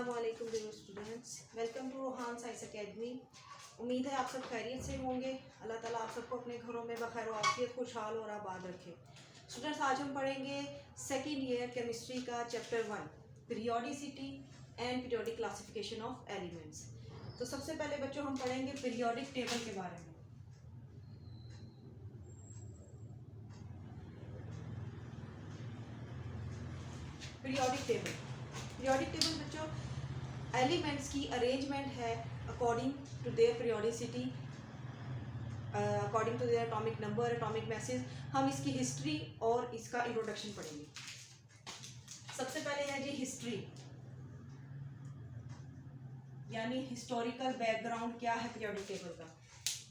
अस्सलामुअलैकुम dear students, welcome to Rohan science academy. उम्मीद है आप सब खैरियत से होंगे। अल्लाह ताला आप सबको अपने घरों में बखैर आफियत खुशहाल और आबाद रखे। स्टूडेंट्स, आज हम पढ़ेंगे सेकेंड ईयर केमिस्ट्री का chapter 1 periodicity and periodic classification of elements. तो सबसे पहले बच्चों हम पढ़ेंगे पीरियोडिक टेबल के बारे में। पीरियोडिक टेबल बच्चों एलिमेंट्स की अरेंजमेंट है according to their periodicity, according to their atomic number, atomic masses. हम इसकी हिस्ट्री और इसका इंट्रोडक्शन पढ़ेंगे। सबसे पहले है जी हिस्ट्री, यानी हिस्टोरिकल बैकग्राउंड क्या है पीरियोडिक टेबल का।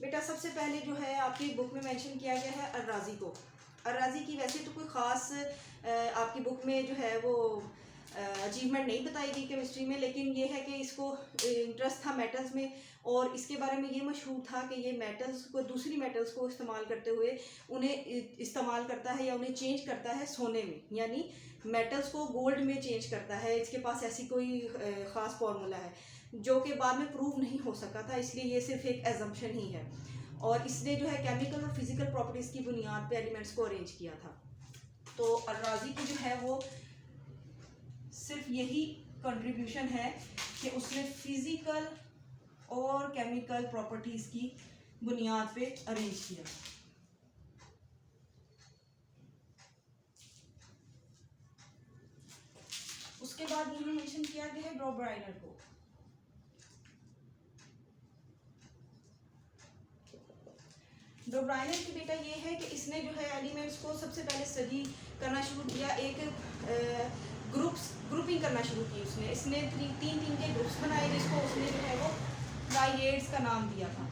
बेटा सबसे पहले जो है आपकी बुक में मेंशन किया गया है अल-राज़ी को। अल-राज़ी की वैसे तो कोई ख़ास आपकी बुक में जो है वो अचीवमेंट नहीं बताई गई केमिस्ट्री में, लेकिन ये है कि इसको इंटरेस्ट था मेटल्स में और इसके बारे में ये मशहूर था कि ये मेटल्स को, दूसरी मेटल्स को इस्तेमाल करते हुए उन्हें इस्तेमाल करता है या उन्हें चेंज करता है सोने में, यानी मेटल्स को गोल्ड में चेंज करता है। इसके पास ऐसी कोई ख़ास फार्मूला है जो कि बाद में प्रूव नहीं हो सका था, इसलिए ये सिर्फ एक एजम्पशन ही है। और इसने जो है केमिकल और फिजिकल प्रॉपर्टीज़ की बुनियाद पे एलिमेंट्स को अरेंज किया था। तो अल-राज़ी की जो है वो सिर्फ यही कंट्रीब्यूशन है कि उसने फिजिकल और केमिकल प्रॉपर्टीज़ की बुनियाद पे अरेंज किया। उसके बाद यहाँ मेंशन किया गया है ब्रोब्राइनर को। ब्रोब्राइनर की बेटा ये है कि इसने जो है एलिमेंट्स को सबसे पहले स्टडी करना शुरू किया, एक ग्रुपिंग करना शुरू की उसने। इसने तीन के ग्रुप्स बनाए जिसको उसने जो है वो ट्राइएड्स का नाम दिया था।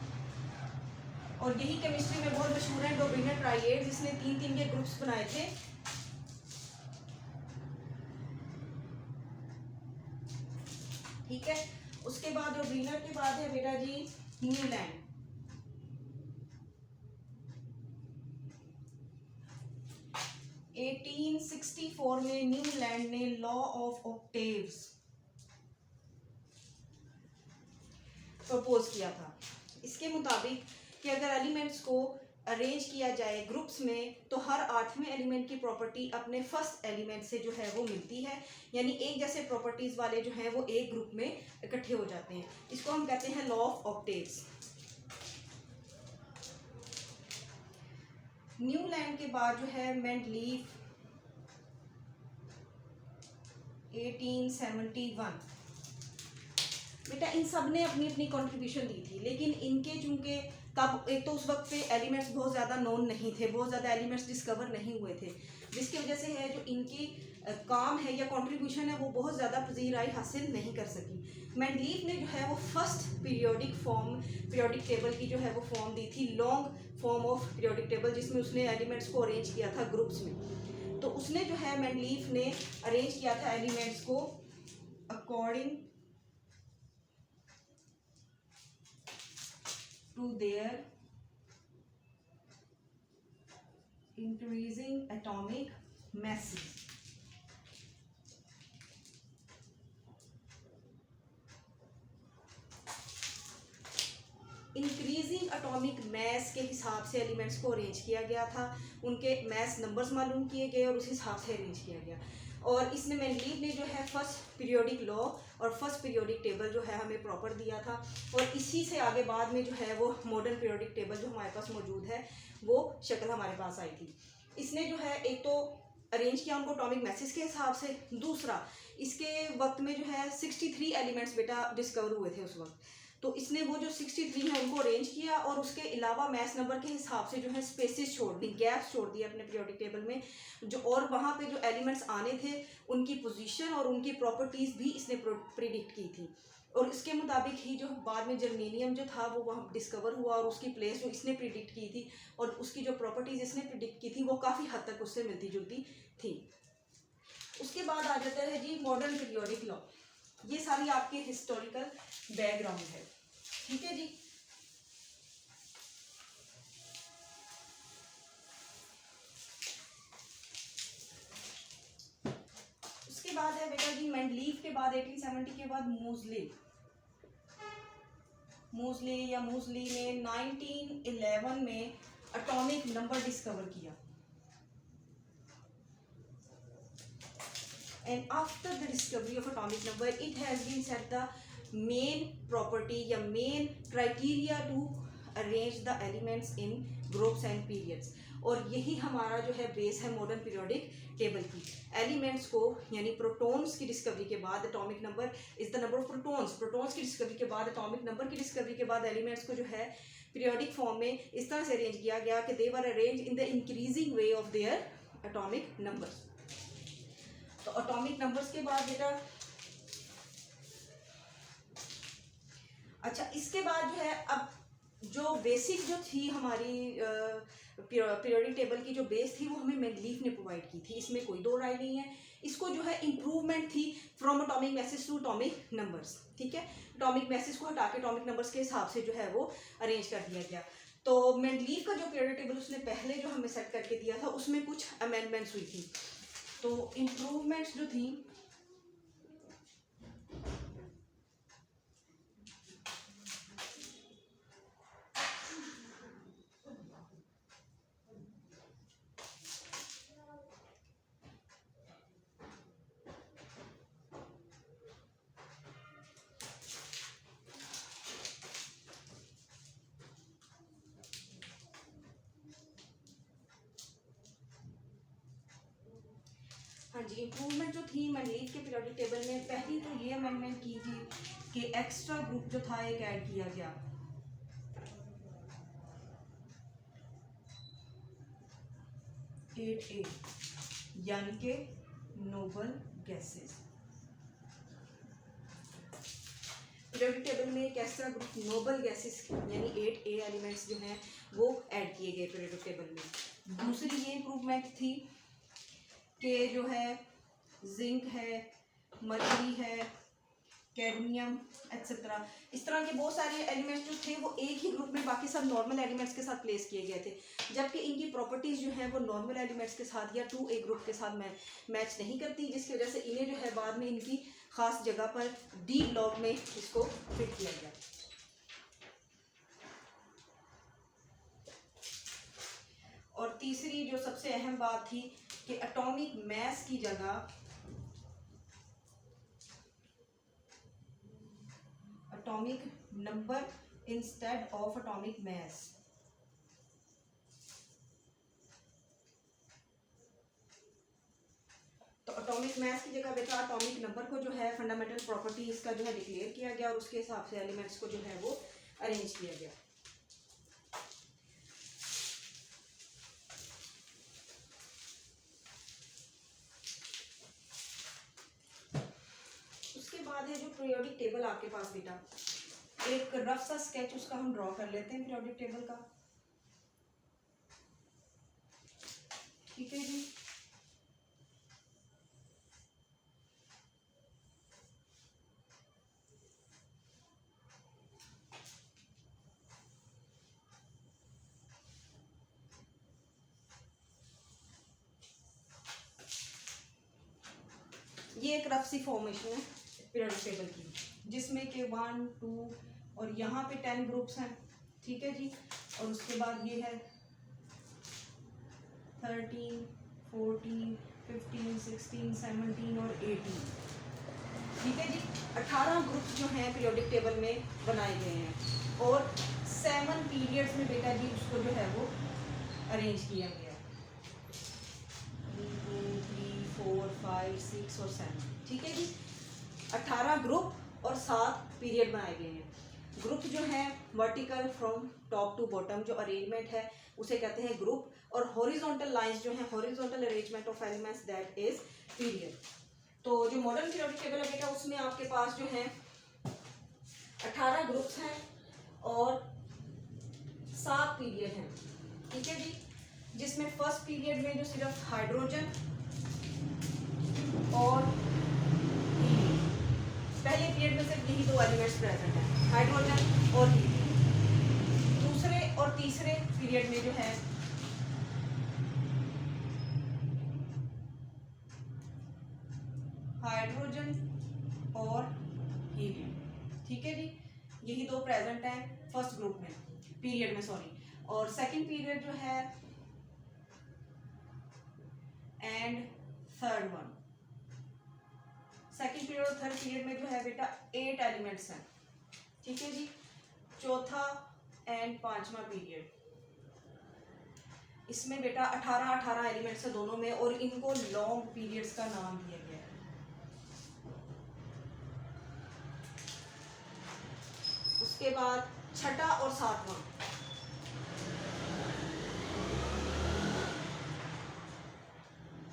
और यही केमिस्ट्री में बहुत मशहूर है ब्रोब्राइनर ट्राइएड्स। इसने तीन के ग्रुप्स बनाए थे। ठीक है, उसके बाद ब्रोब्राइनर के बाद है बेटा जी न्यूलैंड। एटीन 1864 में न्यूलैंड ने लॉ ऑफ ऑक्टेव्स प्रपोज किया था। इसके मुताबिक कि अगर एलिमेंट्स को अरेंज किया जाए ग्रुप्स में तो हर 8वें एलिमेंट की प्रॉपर्टी अपने फर्स्ट एलिमेंट से जो है वो मिलती है, यानी एक जैसे प्रॉपर्टीज वाले जो हैं वो एक ग्रुप में इकट्ठे हो जाते हैं। इसको हम कहते हैं लॉ ऑफ ऑक्टेव्स। न्यूलैंड के बाद जो है मेंडलीफ 1871। बेटा इन सब ने अपनी अपनी कंट्रीब्यूशन दी थी, लेकिन इनके चूंकि तब एक तो उस वक्त पे एलिमेंट्स बहुत ज़्यादा नोन नहीं थे, बहुत ज़्यादा एलिमेंट्स डिस्कवर नहीं हुए थे, जिसकी वजह से है जो इनकी काम है या कंट्रीब्यूशन है वो बहुत ज़्यादा पजीराई हासिल नहीं कर सकी। मेंडलीफ ने जो है वो फर्स्ट पीरियोडिक टेबल की जो है वो फॉर्म दी थी, long form of periodic table, जिसमें उसने एलिमेंट्स को अरेंज किया था ग्रुप्स में। तो उसने जो है मेंडलीफ ने अरेंज किया था एलिमेंट्स को according to their increasing atomic masses. Increasing atomic mass के हिसाब से एलिमेंट्स को अरेंज किया गया था, उनके मैस नंबर्स मालूम किए गए और उस हिसाब से अरेंज किया गया। और इसने मेंडलीफ ने जो है फर्स्ट पीरियोडिक लॉ और फर्स्ट पीरियोडिक टेबल जो है हमें प्रॉपर दिया था, और इसी से आगे बाद में जो है वो मॉडर्न पीरियोडिक टेबल जो हमारे पास मौजूद है वो शक्ल हमारे पास आई थी। इसने जो है एक तो अरेंज किया उनको एटॉमिक मैसेज के हिसाब से, दूसरा इसके वक्त में जो है 63 एलिमेंट्स बेटा डिस्कवर हुए थे उस वक्त। तो इसने वो जो 63 है उनको अरेंज किया और उसके अलावा मैथ नंबर के हिसाब से जो है स्पेसेस छोड़ दी, गैप्स छोड़ दिए अपने पीरियोडिक टेबल में जो, और वहाँ पे जो एलिमेंट्स आने थे उनकी पोजीशन और उनकी प्रॉपर्टीज़ भी इसने प्रिडिक्ट की थी। और इसके मुताबिक ही जो बाद में जर्मेनियम जो था वो वहाँ डिस्कवर हुआ और उसकी प्लेस जो इसने प्रिडिक्ट की थी और उसकी जो प्रॉपर्टीज़ इसने प्रिडिक्ट की थी वो काफ़ी हद तक उससे मिलती जुलती थी। उसके बाद आ जाता है जी मॉडर्न पीरियोडिक लॉ। ये सारी आपके हिस्टोरिकल बैकग्राउंड है, ठीक है जी। उसके बाद है बेटा जी मेंडलीफ के बाद 1870 के बाद मूसले या मूसली ने 1911 में एटॉमिक नंबर डिस्कवर किया। And after the discovery of atomic number, it has been set the main property या main criteria to arrange the elements in groups and periods। और यही हमारा जो है बेस है मॉडर्न पीरियोडिक टेबल की। Elements को यानी प्रोटॉन्स की डिस्कवरी के बाद atomic number is the number of protons की डिस्कवरी के बाद एटॉमिक नंबर की डिस्कवरी के बाद एलिमेंट्स को जो है पीरियोडिक फॉर्म में इस तरह से अरेंज किया गया कि they were arrange in the increasing way of their atomic numbers. तो एटॉमिक नंबर्स के बाद बेटा अच्छा इसके बाद जो है अब जो बेसिक जो थी हमारी पीरियोडिक टेबल की जो बेस थी वो हमें मेंडलीफ ने प्रोवाइड की थी, इसमें कोई दो राय नहीं है। इसको जो है इम्प्रूवमेंट थी from atomic masses to atomic numbers, ठीक है। एटॉमिक मैसेज को हटा के एटॉमिक नंबर्स के हिसाब से जो है वो अरेंज कर दिया गया। तो मेंडलीफ का जो पीरियोडिक टेबल उसने पहले जो हमें सेट करके दिया था उसमें कुछ अमेंडमेंट्स हुई थी। तो इम्प्रूवमेंट्स जो थी हाँ जी इम्प्रूवमेंट जो थी मेंडलीफ के पीरियोडिक टेबल में, पहली तो ये अमेंडमेंट की थी कि एक्स्ट्रा ग्रुप जो था एक ऐड किया गया, ए यानी कि नोबल गैसेस। पीरियोडिक टेबल में एक एक्स्ट्रा ग्रुप नोबल गैसेस यानी 8A एलिमेंट्स जो हैं वो ऐड किए गए पीरियोडिक टेबल में। दूसरी ये इम्प्रूवमेंट थी कि जो है जिंक है, मर्करी है, कैडमियम एक्सेट्रा, इस तरह के बहुत सारे एलिमेंट्स जो थे वो एक ही ग्रुप में बाकी सब नॉर्मल एलिमेंट्स के साथ प्लेस किए गए थे, जबकि इनकी प्रॉपर्टीज़ जो हैं वो नॉर्मल एलिमेंट्स के साथ या 2A ग्रुप के साथ मैच नहीं करती, जिसकी वजह से इन्हें जो है बाद में इनकी ख़ास जगह पर डी ब्लॉक में इसको फिट किया गया। और तीसरी जो सबसे अहम बात थी कि एटॉमिक मास की जगह atomic number instead of atomic mass. तो एटॉमिक मास की जगह बेटा एटॉमिक नंबर को जो है फंडामेंटल प्रॉपर्टी इसका जो है डिक्लेयर किया गया और उसके हिसाब से एलिमेंट्स को जो है वो अरेंज किया गया। है जो पीरियोडिक टेबल आपके पास बेटा, एक रफ सा स्केच उसका हम ड्रॉ कर लेते हैं पीरियोडिक टेबल का, ठीक है जी। ये एक रफ सी फॉर्मेशन है पीरियोडिक टेबल की, जिसमें कि 1 2 और यहाँ पे 10 ग्रुप्स हैं, ठीक है जी। और उसके बाद ये है 13 14 15 16 17 और 18, ठीक है जी। 18 ग्रुप्स जो हैं पीरियोडिक टेबल में बनाए गए हैं और 7 पीरियड्स में बेटा जी उसको जो है वो अरेंज किया गया, 2 3 4 5 6 और 7, ठीक है जी। 18 ग्रुप और 7 पीरियड बनाए गए हैं। ग्रुप जो है vertical from top to bottom जो अरेंजमेंट है उसे कहते हैं ग्रुप, और हॉरिजॉन्टल लाइंस जो है horizontal arrangement of elements that is period. तो जो मॉडर्न पीरियोडिक टेबल है बेटा उसमें आपके पास जो है 18 ग्रुप्स हैं और 7 पीरियड हैं, ठीक है जी। जिसमें फर्स्ट पीरियड में जो सिर्फ हाइड्रोजन और पहले पीरियड में सिर्फ यही 2 एलिमेंट्स प्रेजेंट हैं, हाइड्रोजन और हीलियम। दूसरे और तीसरे पीरियड में जो है और हीलियम। ठीक है जी, यही दो प्रेजेंट हैं फर्स्ट ग्रुप में, पीरियड में सॉरी। और सेकंड पीरियड जो है and third one, second period और थर्ड पीरियड में जो है बेटा 8 एलिमेंट्स हैं। ठीक है जी, चौथा एंड पांचवा पीरियड, इसमें बेटा 18 एलिमेंट्स है दोनों में, और इनको लॉन्ग पीरियड्स का नाम दिया गया है। उसके बाद छठा और सातवां,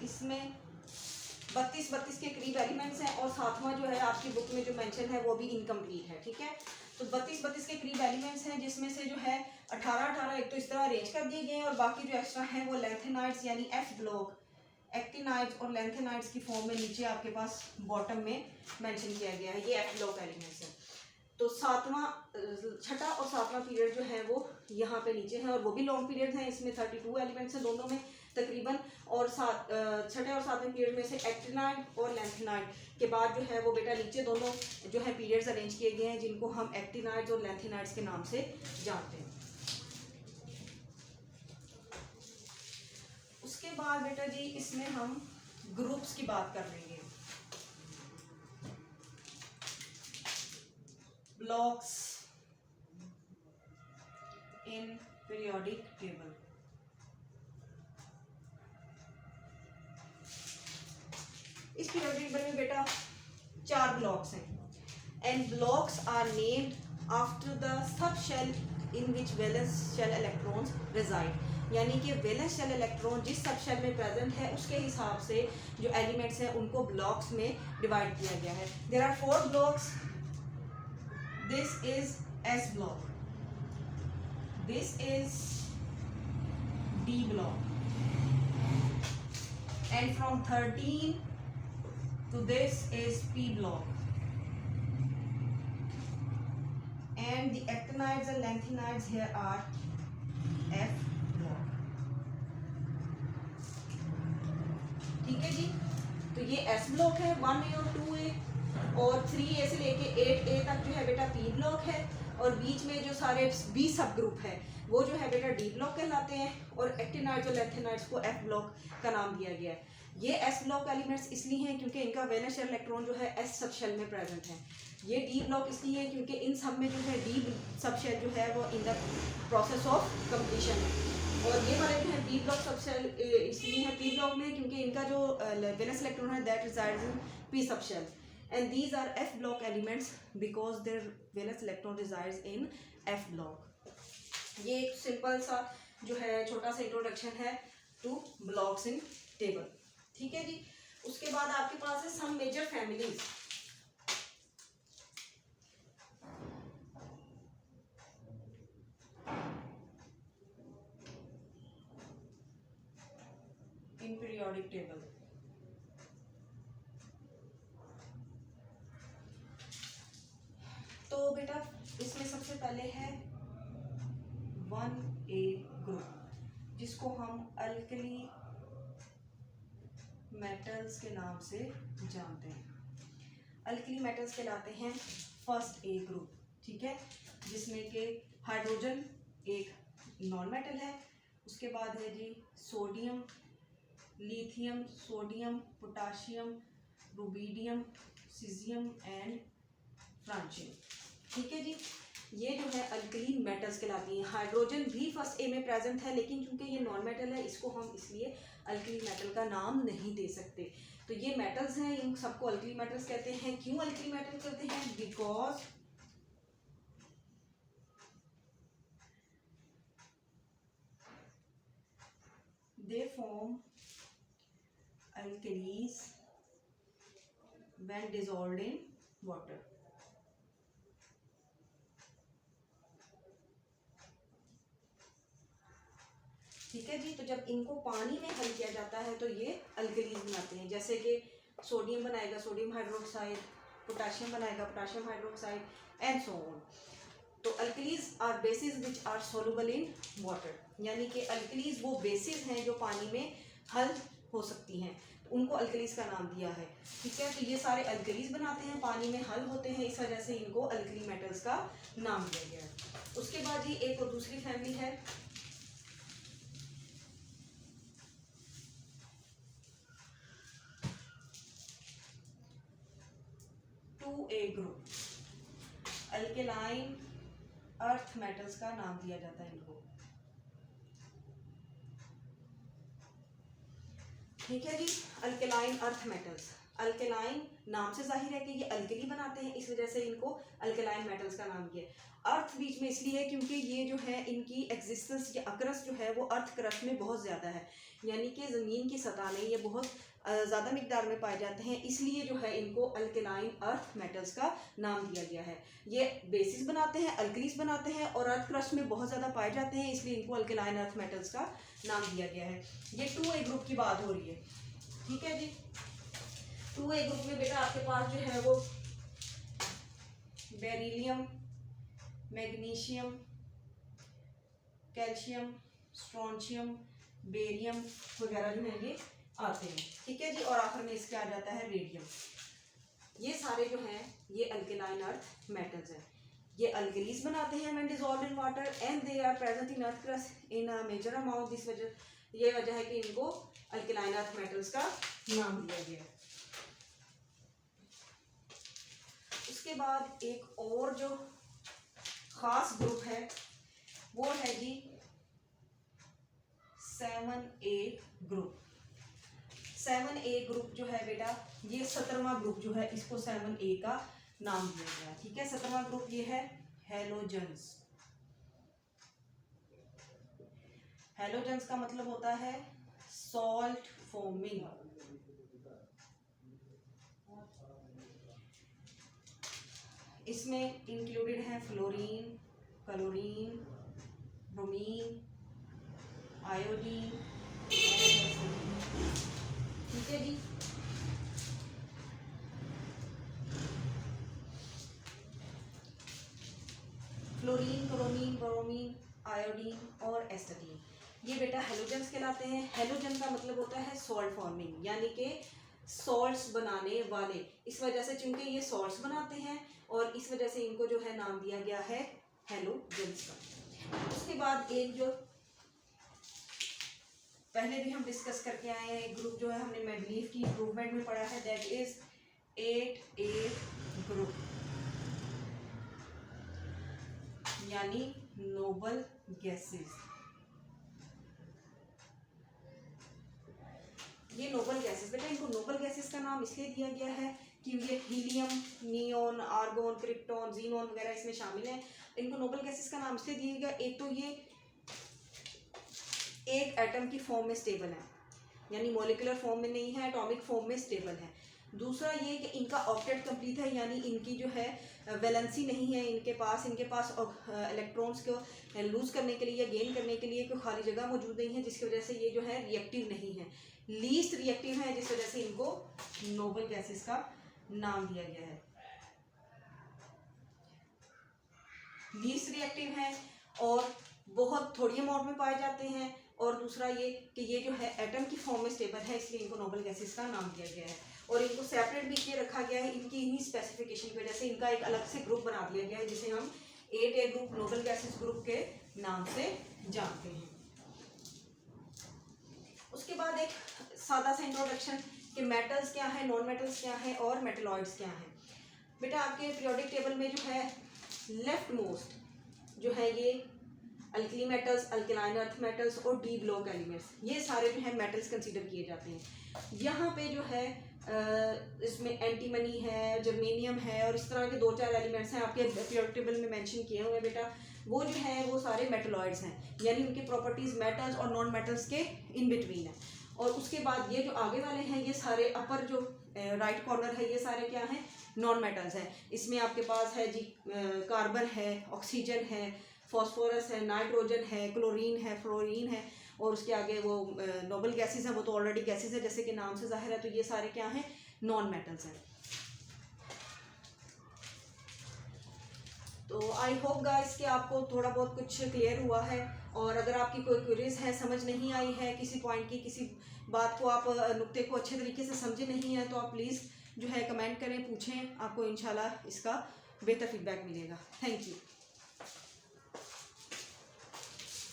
इसमें 32 के करीब एलिमेंट्स हैं, और सातवां जो है आपकी बुक में जो मेंशन है वो भी इनकम्प्लीट है। ठीक है, तो 32 के करीब एलिमेंट्स हैं, जिसमें से जो है 18 एक तो इस तरह अरेंज कर दिए गए हैं, और बाकी जो एक्स्ट्रा हैं वो लैंथेनाइड्स यानी एफ ब्लॉक, एक्टिनाइड्स और लैंथेनाइड्स की फॉर्म में नीचे आपके पास बॉटम में मेंशन किया गया है। ये एफ ब्लॉक एलिमेंट्स हैं। तो छठा और सातवां पीरियड जो है वो यहाँ पे नीचे है, और वो भी लॉन्ग पीरियड हैं। इसमें 32 एलिमेंट्स हैं दोनों में तकरीबन, और छठे और सातवें पीरियड में से एक्टिनाइड और लैंथेनाइड के बाद जो है वो बेटा नीचे दोनों जो है पीरियड्स अरेंज किए गए हैं, जिनको हम एक्टिनाइड्स और लैंथेनाइड्स के नाम से जानते हैं। उसके बाद बेटा जी इसमें हम ग्रुप्स की बात कर लेंगे। Blocks in periodic table. इस पीरियोडिक टेबल में बेटा 4 ब्लॉक्स हैं, and blocks are named after the sub shell in which valence shell electrons reside. यानी कि वैलेंस शेल इलेक्ट्रॉन जिस सब शेल में प्रेजेंट है उसके हिसाब से जो एलिमेंट्स हैं उनको ब्लॉक्स में डिवाइड किया गया है। There are 4 blocks. This is S block. This is D block. And from 13 to this is P block. And the actinides and lanthanides here are F block. ठीक है जी, तो ये S block है 1A और 2A, और 3A से लेके 8A तक जो है बेटा P ब्लॉक है, और बीच में जो सारे B सब ग्रुप है वो जो है बेटा D ब्लॉक कहलाते हैं, और एक्टिनाइड्स और लैंथेनाइड्स को F ब्लॉक का नाम दिया गया है। ये S ब्लॉक एलिमेंट्स इसलिए हैं क्योंकि इनका वैलेंस शेल इलेक्ट्रॉन जो है S सब शेल में प्रेजेंट है। ये D ब्लॉक इसलिए है क्योंकि इन सब में जो है D सब शेल जो है वो in the process of completion है, और ये वाले जो है P ब्लॉक सब शेल इसलिए है P ब्लॉक में क्योंकि इनका जो वैलेंस इलेक्ट्रॉन है that resides in P sub shell, and these are F block elements because their valence electron resides in F block. ये एक सिंपल सा जो है छोटा सा इंट्रोडक्शन है टू ब्लॉक्स इन टेबल। ठीक है जी, उसके बाद आपके पास है some major families. In periodic table. तो बेटा इसमें सबसे पहले है 1A ग्रुप, जिसको हम अल्कली मेटल्स के नाम से जानते हैं। अल्कली मेटल्स कहलाते हैं फर्स्ट A ग्रुप। ठीक है, जिसमें के हाइड्रोजन एक नॉन मेटल है, उसके बाद है जी sodium, lithium, sodium, potassium, rubidium, caesium and francium. ठीक है जी, ये जो है अल्कली मेटल्स कहलाती हैं। हाइड्रोजन भी फर्स्ट ए में प्रेजेंट है, लेकिन चूंकि ये नॉन मेटल है इसको हम इसलिए अल्कली मेटल का नाम नहीं दे सकते। तो ये मेटल्स हैं, इन सबको अल्कली मेटल्स कहते हैं। क्यों अल्कली मेटल कहते हैं? Because they form alkalis when dissolved in water. ठीक है जी, तो जब इनको पानी में हल किया जाता है तो ये अल्कलीज बनाते हैं, जैसे कि सोडियम बनाएगा सोडियम हाइड्रोक्साइड, पोटाशियम बनाएगा potassium hydroxide and so on. तो alkalis are bases which are soluble in water, यानी कि अल्कलीज वो बेसिस हैं जो पानी में हल हो सकती हैं। उनको अल्कलीज का नाम दिया है। ठीक है, तो ये सारे अल्कलीज बनाते हैं, पानी में हल होते हैं, इस वजह से इनको अल्कली मेटल्स का नाम दिया गया है। उसके बाद ही एक और दूसरी फैमिली है 2A group, alkaline earth metals का नाम दिया जाता है इनको। ठीक है जी, अल्केलाइन अर्थ मेटल्स। अल्केलाइन नाम से जाहिर है कि ये अल्कली बनाते हैं, इस वजह से इनको अल्केलाइन मेटल्स का नाम दिया। अर्थ बीच में इसलिए है क्योंकि ये जो है इनकी एग्जिस्टेंस या अक्रस जो है वो अर्थ क्रस्ट में बहुत ज़्यादा है, यानी कि ज़मीन की सतह में ये बहुत ज़्यादा मिकदार में पाए जाते हैं, इसलिए जो है इनको अल्केलाइन अर्थ मेटल्स का नाम दिया गया है। ये बेसिस बनाते हैं, अल्कलीस बनाते हैं और अर्थ क्रस्ट में बहुत ज़्यादा पाए जाते हैं, इसलिए इनको अल्केलाइन अर्थ मेटल्स का नाम दिया गया है। ये 2A ग्रुप की बात हो रही है। ठीक है जी, 2A ग्रुप में बेटा आपके पास जो है वो beryllium, magnesium, calcium, strontium, barium वगैरह जो है ये आते हैं। ठीक है जी, और आखिर में इसके आ जाता है रेडियम। ये सारे जो हैं ये अल्केलाइन अर्थ मेटल्स हैं। ये अल्कलीज बनाते हैं when dissolved in water and they are present in earth crust in a major amount. This वजह ये वजह है कि इनको अल्केलाइन अर्थ मेटल्स का नाम दिया गया है। उसके बाद एक और जो खास ग्रुप है वो है जी 7A ग्रुप। 7A ग्रुप जो है बेटा ये 17वां ग्रुप जो है इसको 7A का नाम दिया गया। ठीक है, 17वां ग्रुप ये है हैलोजन्स। हैलोजन्स का मतलब होता है सॉल्ट फॉर्मिंग। इसमें इंक्लूडेड है फ्लोरीन, क्लोरीन, ब्रोमीन, आयोडीन। ठीक है जी, फ्लोरीन, क्लोरीन, ब्रोमीन, आयोडीन और एस्टाडीन ये बेटा हैलोजन्स कहलाते हैं। हैलोजन का मतलब होता है सॉल्ट फॉर्मिंग, यानी कि सॉल्ट्स बनाने वाले। इस वजह से चूंकि ये सॉल्ट्स बनाते हैं और इस वजह से इनको जो है नाम दिया गया है हैलोजन्स का। उसके बाद एक जो पहले भी हम डिस्कस करके आए हैं, एक ग्रुप जो है हमने मैग्नीफ की इम्प्रूवमेंट में पढ़ा है, दैट इज 8A ग्रुप, यानी नोबल गैसेस। ये नोबल गैसेस बेटा इनको नोबल गैसेस का नाम इसलिए दिया गया है कि ये helium, neon, argon, krypton, xenon वगैरह इसमें शामिल हैं। इनको नोबल गैसेस का नाम इसलिए दिया गया, एक तो ये एक एटम की फॉर्म में स्टेबल है, यानी मॉलिक्यूलर फॉर्म में नहीं है, एटॉमिक फॉर्म में स्टेबल है। दूसरा ये कि इनका ऑक्टेट कंप्लीट है, यानी इनकी जो है वैलेंसी नहीं है इनके पास इलेक्ट्रॉन्स को लूज करने के लिए या गेन करने के लिए कोई खाली जगह मौजूद नहीं है, जिसकी वजह से ये जो है रिएक्टिव नहीं है, लीस्ट रिएक्टिव है, जिस वजह से इनको नोबल गैसेस का नाम दिया गया है। लीस्ट रिएक्टिव है और बहुत थोड़ी अमाउंट में पाए जाते हैं, और दूसरा ये कि ये जो है एटम की फॉर्म में स्टेबल है, इसलिए इनको नोबल गैसेस का नाम दिया गया है। और इनको सेपरेट भी इसलिए रखा गया है, इनकी इन्हीं स्पेसिफिकेशन की वजह से इनका एक अलग से ग्रुप बना दिया गया है, जिसे हम 8A group noble gases group के नाम से जानते हैं। उसके बाद एक सादा सा इंट्रोडक्शन कि मेटल्स क्या है, नॉन मेटल्स क्या है और मेटलॉइड्स क्या है। बेटा आपके पीरियोडिक टेबल में जो है लेफ्ट मोस्ट जो है ये alkali metals, alkaline earth metals और डी ब्लॉक एलिमेंट्स, ये सारे जो है मेटल्स कंसीडर किए जाते हैं। यहाँ पे जो है इसमें एंटीमनी है, जर्मेनियम है और इस तरह के 2-4 एलिमेंट्स हैं आपके पीरियोडिक टेबल में मेंशन किए हुए बेटा, वो जो है वो सारे मेटलॉइड्स हैं, यानी उनकी प्रॉपर्टीज मेटल्स और नॉन मेटल्स के इन बिटवीन है। और उसके बाद ये जो आगे वाले हैं ये सारे अपर जो राइट कॉर्नर है ये सारे क्या हैं, नॉन मेटल्स हैं। इसमें आपके पास है जी कार्बन है, ऑक्सीजन है, फॉस्फोरस है, नाइट्रोजन है, क्लोरीन है, फ्लोरीन है, और उसके आगे वो नोबल गैसेस हैं, वो तो ऑलरेडी गैसेस है जैसे कि नाम से जाहिर है, तो ये सारे क्या हैं, नॉन मेटल्स हैं। तो आई होप गाइस कि आपको थोड़ा बहुत कुछ क्लियर हुआ है, और अगर आपकी कोई क्वेरीज है, समझ नहीं आई है किसी पॉइंट की, किसी बात को आप नुक्ते को अच्छे तरीके से समझे नहीं हैं तो आप प्लीज़ जो है कमेंट करें, पूछें, आपको इंशाल्लाह इसका बेहतर फीडबैक मिलेगा। Thank you.